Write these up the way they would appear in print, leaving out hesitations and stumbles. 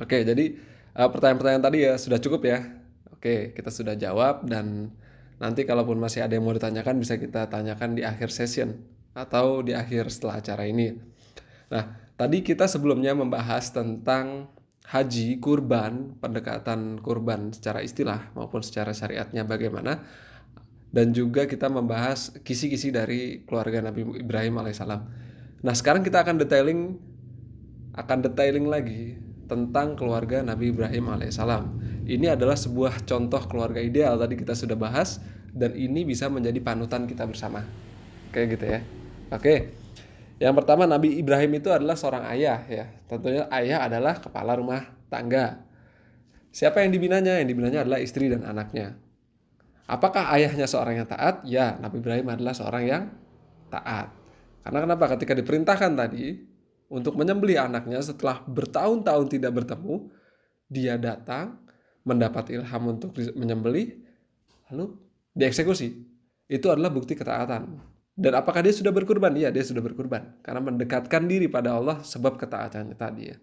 Oke, jadi pertanyaan-pertanyaan tadi ya sudah cukup ya. Oke, kita sudah jawab dan nanti kalaupun masih ada yang mau ditanyakan bisa kita tanyakan di akhir session atau di akhir setelah acara ini. Nah, tadi kita sebelumnya membahas tentang haji, kurban, pendekatan kurban secara istilah maupun secara syariatnya bagaimana, dan juga kita membahas kisi-kisi dari keluarga Nabi Ibrahim alaihissalam. Nah, sekarang kita akan detailing lagi tentang keluarga Nabi Ibrahim alaihissalam. Ini adalah sebuah contoh keluarga ideal tadi kita sudah bahas, dan ini bisa menjadi panutan kita bersama. Kayak gitu ya. Oke. Yang pertama, Nabi Ibrahim itu adalah seorang ayah ya. Tentunya ayah adalah kepala rumah tangga. Siapa yang dibinanya? Yang dibinanya adalah istri dan anaknya. Apakah ayahnya seorang yang taat? Ya, Nabi Ibrahim adalah seorang yang taat. Karena kenapa? Ketika diperintahkan tadi untuk menyembelih anaknya setelah bertahun-tahun tidak bertemu, dia datang mendapat ilham untuk menyembelih, lalu dieksekusi. Itu adalah bukti ketaatan. Dan apakah dia sudah berkurban? Iya, dia sudah berkurban. Karena mendekatkan diri pada Allah sebab ketaatannya tadi ya.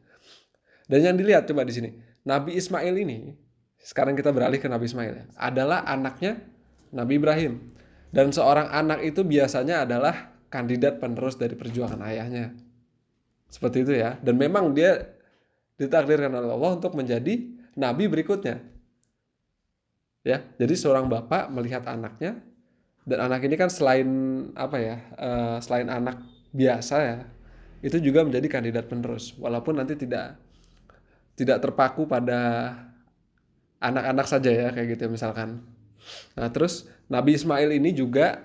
Dan yang dilihat coba di sini, Nabi Ismail ini, sekarang kita beralih ke Nabi Ismail ya, adalah anaknya Nabi Ibrahim. Dan seorang anak itu biasanya adalah kandidat penerus dari perjuangan ayahnya. Seperti itu ya. Dan memang dia ditakdirkan oleh Allah untuk menjadi nabi berikutnya. Ya, jadi seorang bapak melihat anaknya, dan anak ini kan selain apa ya, selain anak biasa ya, itu juga menjadi kandidat penerus. Walaupun nanti tidak tidak terpaku pada anak-anak saja ya kayak gitu misalkan. Nah, terus Nabi Ismail ini juga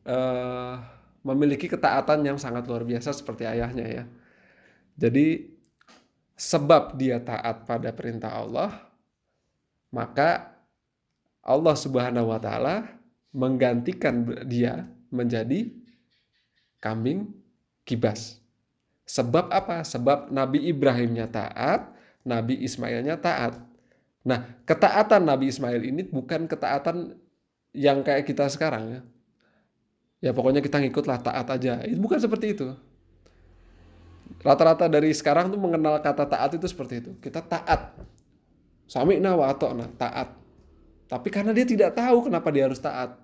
eh, memiliki ketaatan yang sangat luar biasa seperti ayahnya ya. Jadi sebab dia taat pada perintah Allah, maka Allah Subhanahu wa taala menggantikan dia menjadi kambing kibas. Sebab apa? Sebab Nabi Ibrahimnya taat, Nabi Ismailnya taat. Nah, ketaatan Nabi Ismail ini bukan ketaatan yang kayak kita sekarang ya. Ya pokoknya kita ngikutlah, taat aja. Itu bukan seperti itu. Rata-rata dari sekarang tuh mengenal kata taat itu seperti itu. Kita taat. Sami'na wa ata'na, taat. Tapi karena dia tidak tahu kenapa dia harus taat.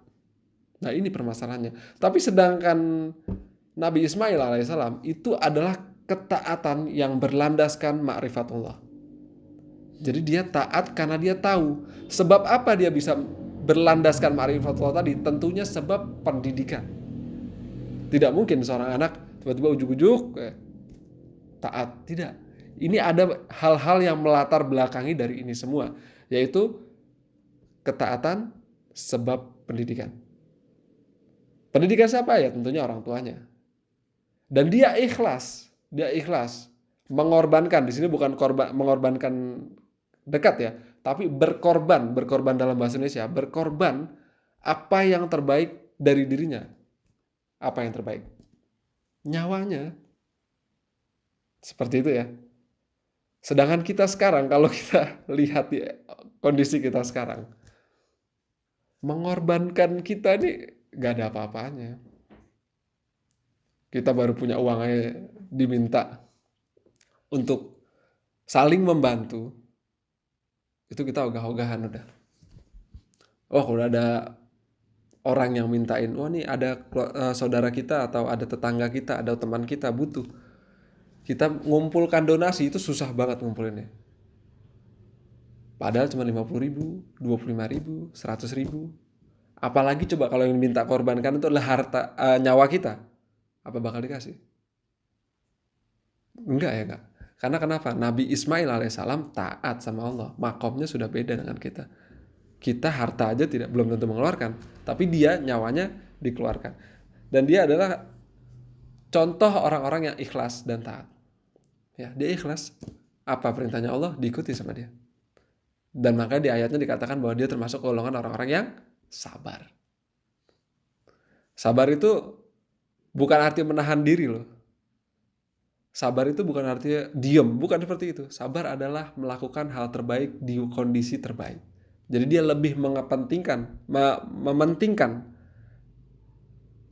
Nah, ini permasalahannya. Tapi sedangkan Nabi Ismail alaihissalam itu adalah ketaatan yang berlandaskan ma'rifatullah. Jadi dia taat karena dia tahu. Sebab apa dia bisa berlandaskan ma'rifatullah tadi? Tentunya sebab pendidikan. Tidak mungkin seorang anak tiba-tiba ujuk-ujuk taat. Tidak. Ini ada hal-hal yang melatar belakangi dari ini semua. Yaitu ketaatan sebab pendidikan. Pendidikan siapa ya? Tentunya orang tuanya. Dan dia ikhlas. Dia ikhlas. Mengorbankan. Di sini bukan mengorbankan dekat ya, tapi berkorban dalam bahasa Indonesia, berkorban apa yang terbaik dari dirinya. Apa yang terbaik? Nyawanya. Seperti itu ya. Sedangkan kita sekarang, kalau kita lihat di kondisi kita sekarang, mengorbankan kita ini gak ada apa-apanya. Kita baru punya uang aja diminta untuk saling membantu, itu kita ogah-ogahan udah. Oh, kalau ada orang yang mintain, wah nih ada saudara kita atau ada tetangga kita, ada teman kita butuh. Kita ngumpulkan donasi itu susah banget ngumpulinnya. Padahal cuma 50.000, 25.000, 100.000. Apalagi coba kalau yang minta korbankan itu adalah harta, nyawa kita. Apa bakal dikasih? Enggak ya enggak. Karena kenapa? Nabi Ismail alaihissalam taat sama Allah. Makomnya sudah beda dengan kita. Kita harta aja belum tentu mengeluarkan, tapi dia nyawanya dikeluarkan. Dan dia adalah contoh orang-orang yang ikhlas dan taat. Ya, dia ikhlas. Apa perintahnya Allah diikuti sama dia. Dan maka di ayatnya dikatakan bahwa dia termasuk golongan orang-orang yang sabar. Sabar itu bukan arti menahan diri loh. Sabar itu bukan artinya diam, bukan seperti itu. Sabar adalah melakukan hal terbaik di kondisi terbaik. Jadi dia lebih mementingkan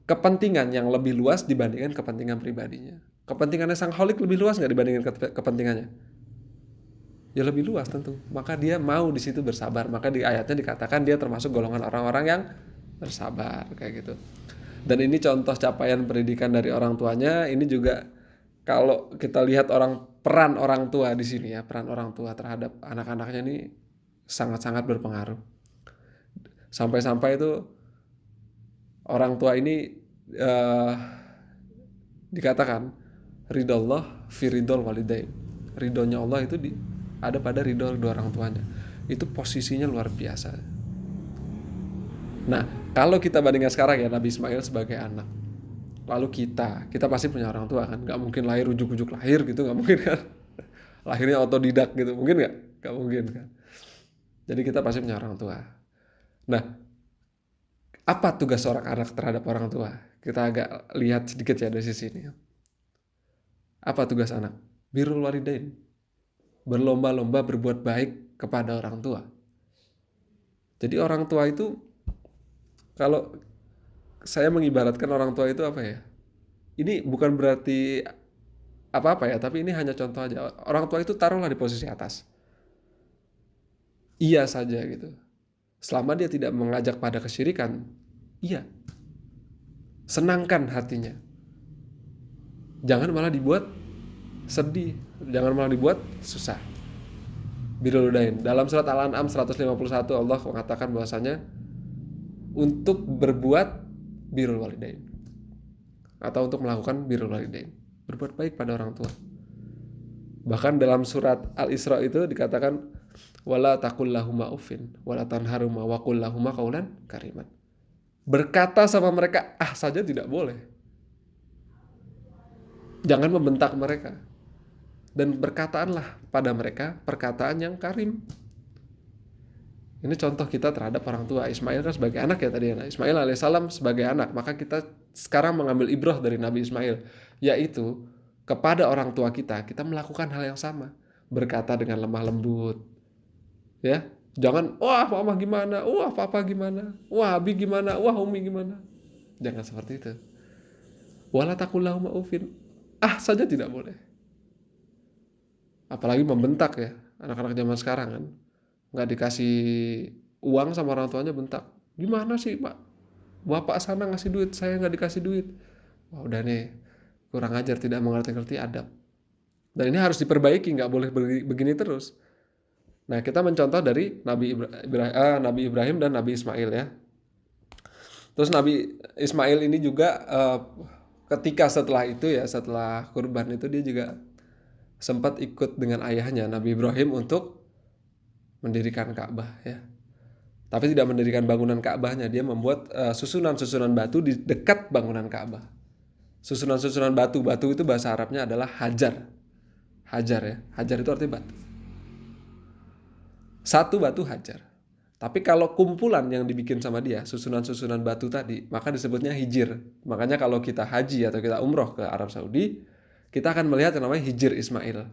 kepentingan yang lebih luas dibandingkan kepentingan pribadinya. Kepentingannya sang holik lebih luas nggak dibandingkan kepentingannya? Ya lebih luas tentu. Maka dia mau di situ bersabar. Maka di ayatnya dikatakan dia termasuk golongan orang-orang yang bersabar kayak gitu. Dan ini contoh capaian pendidikan dari orang tuanya. Ini juga kalau kita lihat peran orang tua di sini ya, peran orang tua terhadap anak-anaknya ini sangat-sangat berpengaruh. Sampai-sampai itu orang tua ini eh, dikatakan ridallah fi ridol walidain. Ridhonya Allah itu ada pada ridho kedua orang tuanya. Itu posisinya luar biasa. Nah, kalau kita bandingkan sekarang ya, Nabi Ismail sebagai anak. Lalu kita pasti punya orang tua kan, nggak mungkin lahir ujuk-ujuk lahir gitu, nggak mungkin kan. Lahirnya otodidak gitu, mungkin nggak? Nggak mungkin kan. Jadi kita pasti punya orang tua. Nah, apa tugas seorang anak terhadap orang tua? Kita agak lihat sedikit ya dari sisi ini. Apa tugas anak? Birrul walidain. Berlomba-lomba berbuat baik kepada orang tua. Jadi orang tua itu, kalau saya mengibaratkan orang tua itu apa ya? Ini bukan berarti apa-apa ya, tapi ini hanya contoh aja. Orang tua itu taruhlah di posisi atas. Iya saja gitu. Selama dia tidak mengajak pada kesyirikan, iya. Senangkan hatinya. Jangan malah dibuat sedih, jangan malah dibuat susah. Birrul walidain. Dalam surat Al-An'am 151 Allah mengatakan bahwasanya untuk berbuat birrul walidain atau untuk melakukan birrul walidain, berbuat baik pada orang tua. Bahkan dalam surat Al-Isra itu dikatakan wala taqul lahuma uffin wala tanharuma wa qul lahuma qaulan kariman. Berkata sama mereka saja tidak boleh. Jangan membentak mereka. Dan berkataanlah pada mereka perkataan yang karim. Ini contoh kita terhadap orang tua. Ismail kan sebagai anak ya tadi. Ismail alaihissalam sebagai anak. Maka kita sekarang mengambil ibrah dari Nabi Ismail. Yaitu kepada orang tua kita melakukan hal yang sama. Berkata dengan lemah lembut. Ya, jangan, wah mama gimana, wah papa gimana, wah abi gimana, wah umi gimana. Jangan seperti itu. Wala taqul lahuma uffin. Saja tidak boleh. Apalagi membentak ya, anak-anak zaman sekarang kan. Nggak dikasih uang sama orang tuanya bentak. Gimana sih pak? Bapak sana ngasih duit, saya nggak dikasih duit. Wah udah nih, kurang ajar, tidak mengerti-ngerti adab. Dan ini harus diperbaiki, nggak boleh begini terus. Nah kita mencontoh dari Nabi Ibrahim dan Nabi Ismail ya. Terus Nabi Ismail ini juga ketika setelah itu ya, setelah kurban itu dia juga sempat ikut dengan ayahnya Nabi Ibrahim untuk mendirikan Ka'bah ya. Tapi tidak mendirikan bangunan Ka'bahnya, dia membuat susunan-susunan batu di dekat bangunan Ka'bah. Susunan-susunan batu itu bahasa Arabnya adalah hajar. Hajar ya, hajar itu artinya batu. Satu batu hajar. Tapi kalau kumpulan yang dibikin sama dia, susunan-susunan batu tadi, maka disebutnya hijir. Makanya kalau kita haji atau kita umroh ke Arab Saudi, kita akan melihat yang namanya hijir Ismail.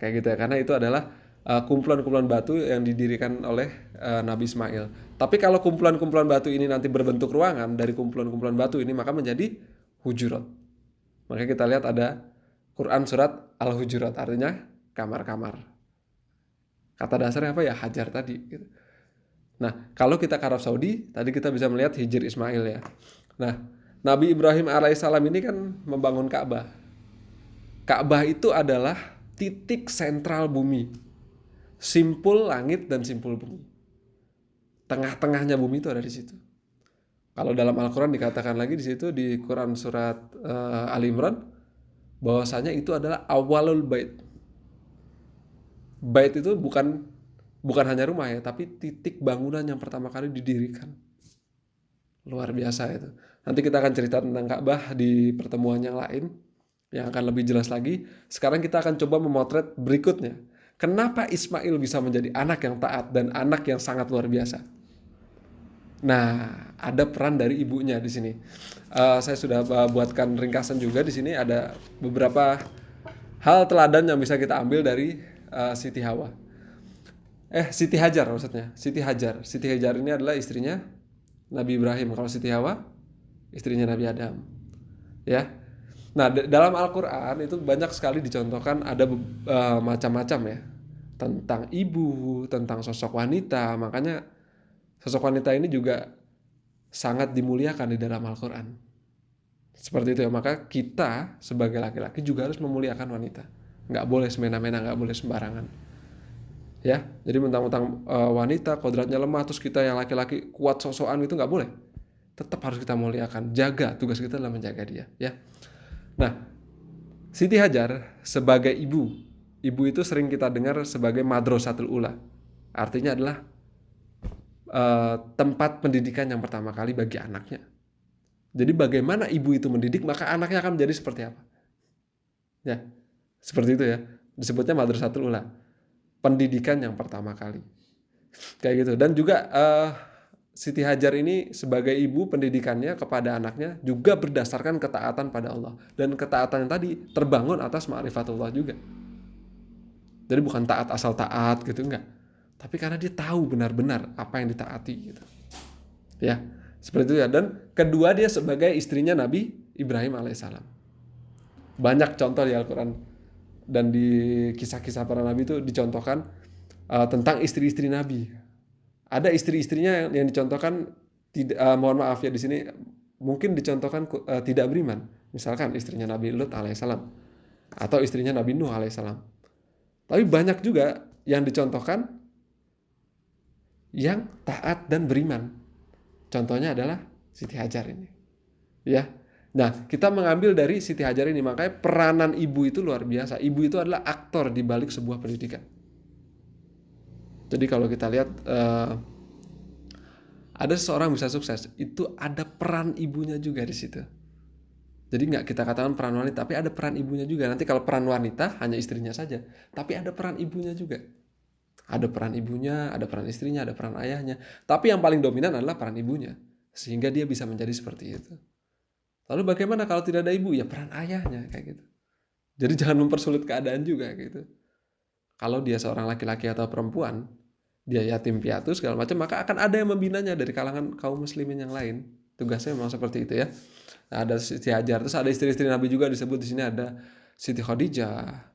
Kayak gitu ya, karena itu adalah kumpulan-kumpulan batu yang didirikan oleh Nabi Ismail. Tapi kalau kumpulan-kumpulan batu ini nanti berbentuk ruangan dari kumpulan-kumpulan batu ini, maka menjadi hujurat. Makanya kita lihat ada Quran surat Al-Hujurat, artinya kamar-kamar. Kata dasarnya apa ya? Hajar tadi. Gitu. Nah, kalau kita ke Arab Saudi, tadi kita bisa melihat hijir Ismail ya. Nah, Nabi Ibrahim alaihissalam ini kan membangun Ka'bah. Ka'bah itu adalah titik sentral bumi. Simpul langit dan simpul bumi. Tengah-tengahnya bumi itu ada di situ. Kalau dalam Al-Quran dikatakan lagi di situ di Quran surat Ali Imran, bahwasanya itu adalah awalul bait. Bait itu bukan hanya rumah ya, tapi titik bangunan yang pertama kali didirikan. Luar biasa itu. Nanti kita akan cerita tentang Ka'bah di pertemuan yang lain yang akan lebih jelas lagi. Sekarang kita akan coba memotret berikutnya. Kenapa Ismail bisa menjadi anak yang taat dan anak yang sangat luar biasa? Nah, ada peran dari ibunya di sini. Saya sudah buatkan ringkasan juga di sini, ada beberapa hal teladan yang bisa kita ambil dari Siti Hawa. Siti Hajar maksudnya. Siti Hajar. Siti Hajar ini adalah istrinya Nabi Ibrahim. Kalau Siti Hawa, istrinya Nabi Adam. Ya. Nah, dalam Al-Quran itu banyak sekali dicontohkan ada macam-macam ya. tentang ibu, tentang sosok wanita. Makanya sosok wanita ini juga sangat dimuliakan di dalam Al-Quran. Seperti itu ya, maka kita sebagai laki-laki juga harus memuliakan wanita. Nggak boleh semena-mena, nggak boleh sembarangan. Ya, jadi mentang-mentang wanita kodratnya lemah, terus kita yang laki-laki kuat sok-sokan itu nggak boleh. Tetap harus kita muliakan, jaga, tugas kita adalah menjaga dia. Ya, nah Siti Hajar sebagai ibu itu sering kita dengar sebagai madrasatul ula. Artinya adalah tempat pendidikan yang pertama kali bagi anaknya. Jadi bagaimana ibu itu mendidik, maka anaknya akan menjadi seperti apa. Ya, seperti itu ya. Disebutnya madrasatul ula. Pendidikan yang pertama kali. Kayak gitu. Dan juga Siti Hajar ini sebagai ibu pendidikannya kepada anaknya juga berdasarkan ketaatan pada Allah. Dan ketaatan yang tadi terbangun atas ma'rifatullah juga. Jadi bukan taat asal taat gitu, enggak. Tapi karena dia tahu benar-benar apa yang ditaati gitu. Ya, seperti itu ya. Dan kedua dia sebagai istrinya Nabi Ibrahim alaihissalam. Banyak contoh di Al-Quran dan di kisah-kisah para nabi itu dicontohkan tentang istri-istri Nabi. Ada istri-istrinya yang dicontohkan tidak, mohon maaf ya di sini mungkin dicontohkan tidak beriman. Misalkan istrinya Nabi Lut alaihissalam atau istrinya Nabi Nuh alaihissalam. Tapi banyak juga yang dicontohkan yang taat dan beriman. Contohnya adalah Siti Hajar ini. Ya. Nah, kita mengambil dari Siti Hajar ini, makanya peranan ibu itu luar biasa. Ibu itu adalah aktor di balik sebuah pendidikan. Jadi kalau kita lihat ada seseorang bisa sukses, itu ada peran ibunya juga di situ. Jadi nggak kita katakan peran wanita, tapi ada peran ibunya juga. Nanti kalau peran wanita hanya istrinya saja, tapi ada peran ibunya juga. Ada peran ibunya, ada peran istrinya, ada peran ayahnya. Tapi yang paling dominan adalah peran ibunya, sehingga dia bisa menjadi seperti itu. Lalu bagaimana kalau tidak ada ibu? Ya peran ayahnya kayak gitu. Jadi jangan mempersulit keadaan juga gitu. Kalau dia seorang laki-laki atau perempuan, dia yatim piatu segala macam, maka akan ada yang membinanya dari kalangan kaum muslimin yang lain. Tugasnya memang seperti itu ya. Nah, ada Siti Hajar, terus ada istri-istri Nabi juga disebut di sini, ada Siti Khadijah,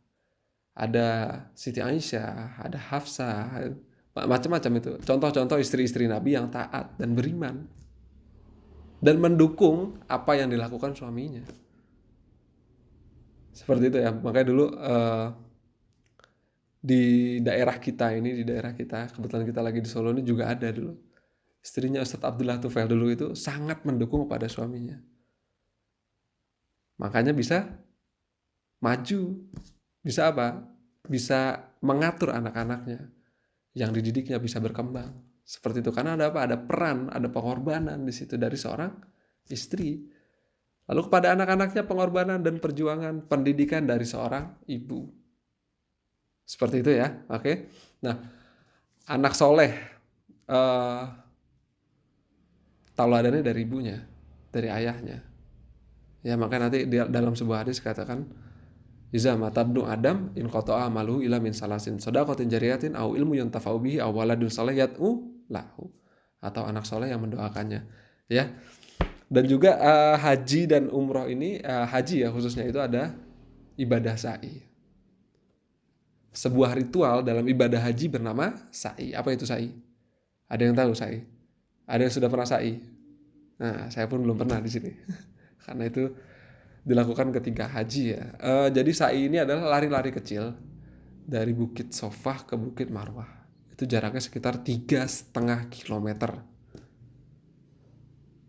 ada Siti Aisyah, ada Hafsah, macam-macam itu. Contoh-contoh istri-istri Nabi yang taat dan beriman dan mendukung apa yang dilakukan suaminya. Seperti itu ya. Makanya dulu di daerah kita ini, kebetulan kita lagi di Solo ini juga ada dulu. Istrinya Ustadz Abdullah Tufail dulu itu sangat mendukung kepada suaminya. Makanya bisa maju. Bisa apa? Bisa mengatur anak-anaknya. Yang dididiknya bisa berkembang. Seperti itu. Karena ada apa? Ada peran, ada pengorbanan di situ dari seorang istri. Lalu kepada anak-anaknya pengorbanan dan perjuangan pendidikan dari seorang ibu. Seperti itu ya. Oke. Nah, anak soleh tauladannya dari ibunya, dari ayahnya. Ya, maka nanti dalam sebuah hadis katakan iza matabnu adam in qata'a amaluhu ila min salasin shadaqatin jariyatin au ilmu yuntafa'u bihi aw waladun salih yad'u lahu, atau anak soleh yang mendoakannya. Ya. Dan juga haji dan umroh ini, haji ya khususnya itu ada ibadah sa'i. Sebuah ritual dalam ibadah haji bernama sa'i. Apa itu sa'i? Ada yang tahu sa'i? Ada yang sudah pernah sa'i? Nah, saya pun belum pernah di sini. Karena itu dilakukan ketika haji ya. Jadi sa'i ini adalah lari-lari kecil dari Bukit Sofah ke Bukit Marwah. Itu jaraknya sekitar 3,5 kilometer.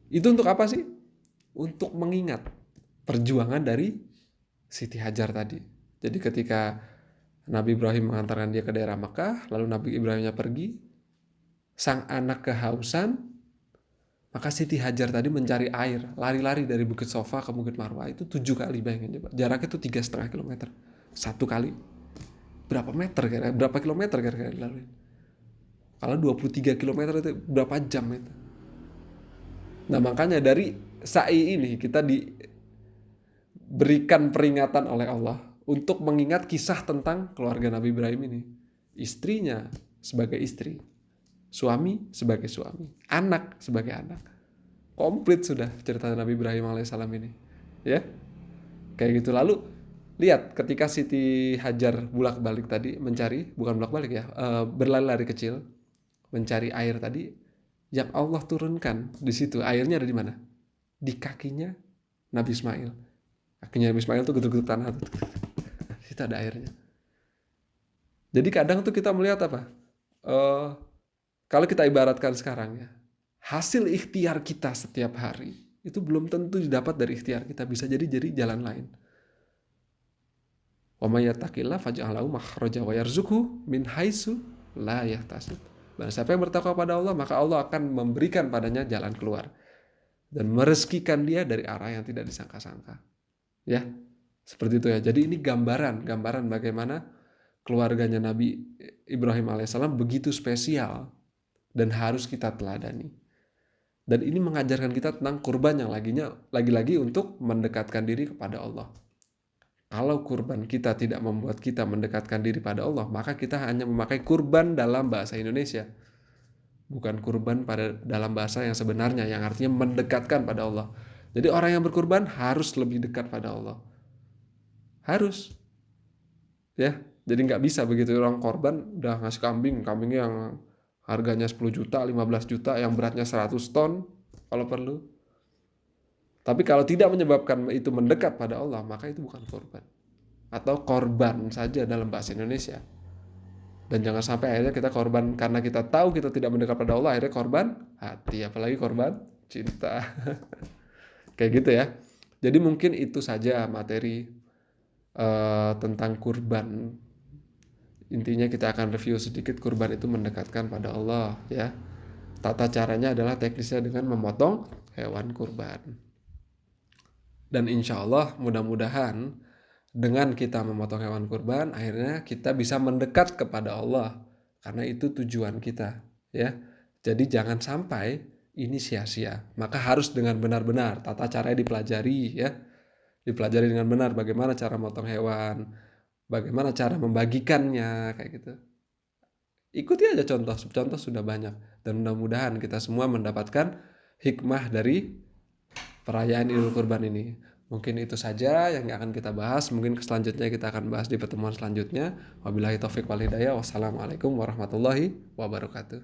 Itu untuk apa sih? Untuk mengingat perjuangan dari Siti Hajar tadi. Jadi ketika Nabi Ibrahim mengantarkan dia ke daerah Makkah, lalu Nabi Ibrahimnya pergi, sang anak kehausan, maka Siti Hajar tadi mencari air, lari-lari dari Bukit Sofa ke Bukit Marwah itu 7 kali, bayangin coba. Jaraknya itu 3,5 kilometer. 1 kali. Berapa meter kira-kira? Berapa kilometer kira-kira dilalui? Kalau 23 kilometer itu berapa jam itu? Nah, makanya dari sa'i ini kita diberikan peringatan oleh Allah untuk mengingat kisah tentang keluarga Nabi Ibrahim ini. Istrinya sebagai istri, suami sebagai suami, anak sebagai anak. Komplit sudah cerita Nabi Ibrahim alaihissalam ini. Ya, kayak gitu. Lalu Lihat ketika Siti Hajar bolak-balik tadi mencari, bukan bolak-balik ya, berlari-lari kecil mencari air tadi, yang Allah turunkan di situ airnya ada di mana? Di kakinya Nabi Ismail. Kakinya Nabi Ismail tuh getuk-getuk tanah tuh. Situ ada airnya. Jadi kadang tuh kita melihat apa? Kalau kita ibaratkan sekarang ya, hasil ikhtiar kita setiap hari itu belum tentu didapat dari ikhtiar kita, bisa jadi jalan lain. Wa may yattaqillah faj'al lahu makhraja wa yarzuqhu min haitsu la yahtasib. Dan siapa yang bertakwa pada Allah, maka Allah akan memberikan padanya jalan keluar dan merezekikan dia dari arah yang tidak disangka-sangka. Ya, seperti itu ya. Jadi ini gambaran bagaimana keluarganya Nabi Ibrahim alaihissalam begitu spesial dan harus kita teladani. Dan ini mengajarkan kita tentang kurban yang lagi-lagi untuk mendekatkan diri kepada Allah. Kalau kurban kita tidak membuat kita mendekatkan diri pada Allah, maka kita hanya memakai kurban dalam bahasa Indonesia. Bukan kurban dalam bahasa yang sebenarnya, yang artinya mendekatkan pada Allah. Jadi orang yang berkurban harus lebih dekat pada Allah. Harus. Ya, jadi nggak bisa begitu orang korban udah ngasih kambingnya yang harganya 10 juta, 15 juta, yang beratnya 100 ton kalau perlu. Tapi kalau tidak menyebabkan itu mendekat pada Allah, maka itu bukan korban. Atau korban saja dalam bahasa Indonesia. Dan jangan sampai akhirnya kita korban karena kita tahu kita tidak mendekat pada Allah, akhirnya korban hati, apalagi korban cinta. Kayak gitu ya. Jadi mungkin itu saja materi tentang kurban. Intinya kita akan review sedikit kurban itu mendekatkan pada Allah ya. Tata caranya adalah teknisnya dengan memotong hewan kurban. Dan insya Allah mudah-mudahan dengan kita memotong hewan kurban, akhirnya kita bisa mendekat kepada Allah. Karena itu tujuan kita. Ya. Jadi jangan sampai ini sia-sia. Maka harus dengan benar-benar tata caranya dipelajari ya. Dipelajari dengan benar bagaimana cara memotong hewan, bagaimana cara membagikannya kayak gitu. Ikuti aja contoh sudah banyak. Dan mudah-mudahan kita semua mendapatkan hikmah dari perayaan Idul Kurban ini. Mungkin itu saja yang akan kita bahas. Mungkin selanjutnya kita akan bahas di pertemuan selanjutnya. Wabillahi taufik wal hidayah. Wassalamualaikum warahmatullahi wabarakatuh.